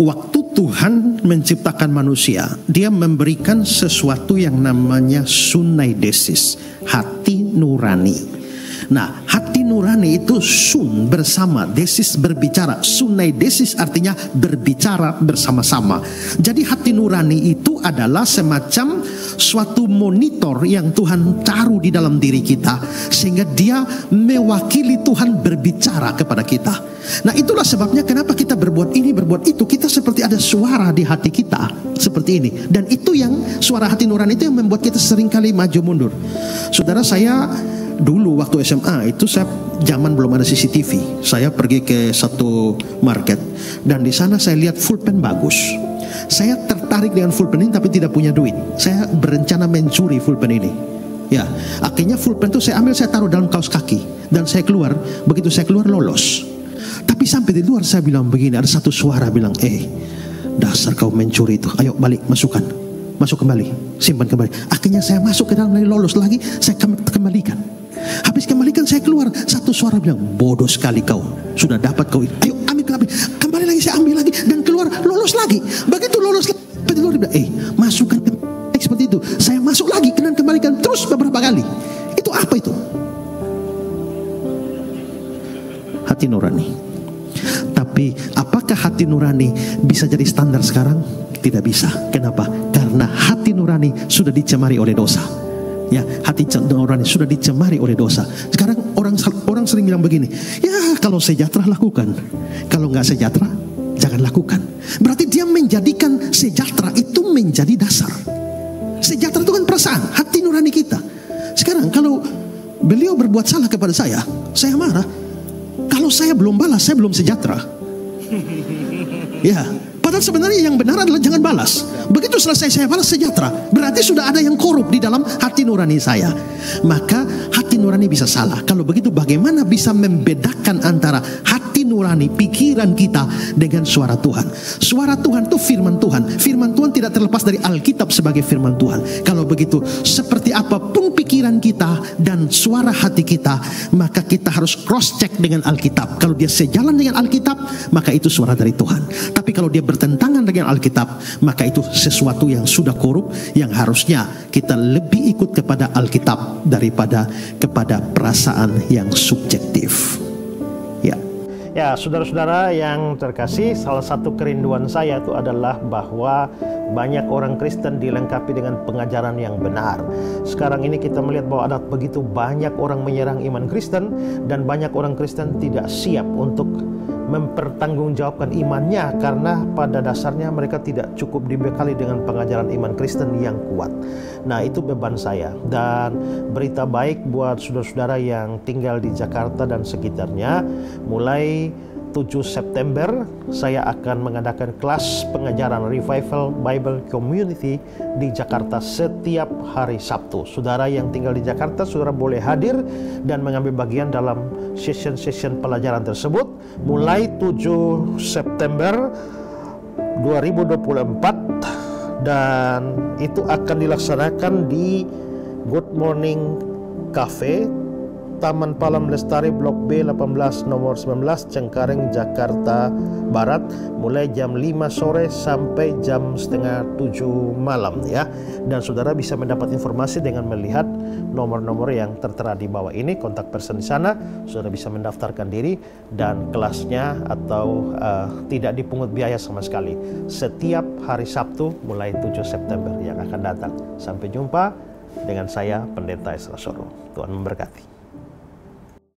waktu Tuhan menciptakan manusia, Dia memberikan sesuatu yang namanya sunaidesis, hati nurani. Nah, hati nurani itu sun bersama, desis berbicara. Sunaidesis artinya berbicara bersama-sama. Jadi hati nurani itu adalah semacam suatu monitor yang Tuhan taruh di dalam diri kita, sehingga dia mewakili Tuhan berbicara kepada kita. Nah, itulah sebabnya kenapa kita berbuat ini, berbuat itu. Kita seperti ada suara di hati kita seperti ini. Dan itu yang suara hati nurani itu yang membuat kita seringkali maju mundur. Saudara, saya dulu waktu SMA itu, saya zaman belum ada CCTV, saya pergi ke satu market dan di sana saya lihat pulpen bagus. Saya tertarik dengan pulpen ini tapi tidak punya duit. Saya berencana mencuri pulpen ini. Ya, akhirnya pulpen itu saya ambil, saya taruh dalam kaos kaki dan saya keluar. Begitu saya keluar, lolos. Tapi sampai di luar saya bilang begini, ada satu suara bilang, dasar kau mencuri itu, ayo balik, masuk kembali, simpan kembali. Akhirnya saya masuk ke dalam lagi, lolos lagi, saya kembalikan. Habis kembalikan, saya keluar, satu suara bilang, bodoh sekali kau, sudah dapat kau ini, ayo ambil kembali lagi, saya ambil lagi dan keluar, lolos lagi. Begitu lolos lagi, dia bilang, masukkan kembali, seperti itu. Saya masuk lagi dan kembalikan terus beberapa kali. Itu apa itu? Hati nurani. Tapi apakah hati nurani bisa jadi standar sekarang? Tidak bisa. Kenapa? Karena hati nurani sudah dicemari oleh dosa. Ya, hati nurani sudah dicemari oleh dosa. Sekarang orang sering bilang begini, ya kalau sejahtera lakukan, kalau nggak sejahtera jangan lakukan. Berarti dia menjadikan sejahtera itu menjadi dasar. Sejahtera itu kan perasaan, hati nurani kita. Sekarang kalau beliau berbuat salah kepada saya marah. Kalau saya belum balas, saya belum sejahtera. Ya, padahal sebenarnya yang benar adalah jangan balas. Begitu selesai saya balas, sejahtera. Berarti sudah ada yang korup di dalam hati nurani saya. Maka hati nurani bisa salah. Kalau begitu bagaimana bisa membedakan antara hati nurani, pikiran kita dengan suara Tuhan? Suara Tuhan itu firman Tuhan. Firman Tuhan tidak terlepas dari Alkitab sebagai firman Tuhan. Kalau begitu, seperti apapun pikiran kita dan suara hati kita, maka kita harus cross check dengan Alkitab. Kalau dia sejalan dengan Alkitab, maka itu suara dari Tuhan. Tapi kalau dia bertentangan dengan Alkitab, maka itu sesuatu yang sudah korup, yang harusnya kita lebih ikut kepada Alkitab daripada kepada perasaan yang subjektif. Ya, saudara-saudara yang terkasih, salah satu kerinduan saya itu adalah bahwa banyak orang Kristen dilengkapi dengan pengajaran yang benar. Sekarang ini kita melihat bahwa ada begitu banyak orang menyerang iman Kristen, dan banyak orang Kristen tidak siap untuk mempertanggungjawabkan imannya karena pada dasarnya mereka tidak cukup dibekali dengan pengajaran iman Kristen yang kuat. Nah, itu beban saya. Dan berita baik buat saudara-saudara yang tinggal di Jakarta dan sekitarnya, mulai 7 September saya akan mengadakan kelas pengajaran Revival Bible Community di Jakarta setiap hari Sabtu. Saudara yang tinggal di Jakarta, saudara boleh hadir dan mengambil bagian dalam session-session pelajaran tersebut mulai 7 September 2024, dan itu akan dilaksanakan di Good Morning Cafe, Taman Palam Lestari, Blok B 18 nomor 19, Cengkareng, Jakarta Barat, mulai jam 5 sore sampai jam setengah 7 malam ya. Dan saudara bisa mendapat informasi dengan melihat nomor-nomor yang tertera di bawah ini, kontak person di sana. Saudara bisa mendaftarkan diri dan kelasnya atau tidak dipungut biaya sama sekali. Setiap hari Sabtu mulai 7 September yang akan datang. Sampai jumpa dengan saya, Pendeta Ezra Soro. Tuhan memberkati.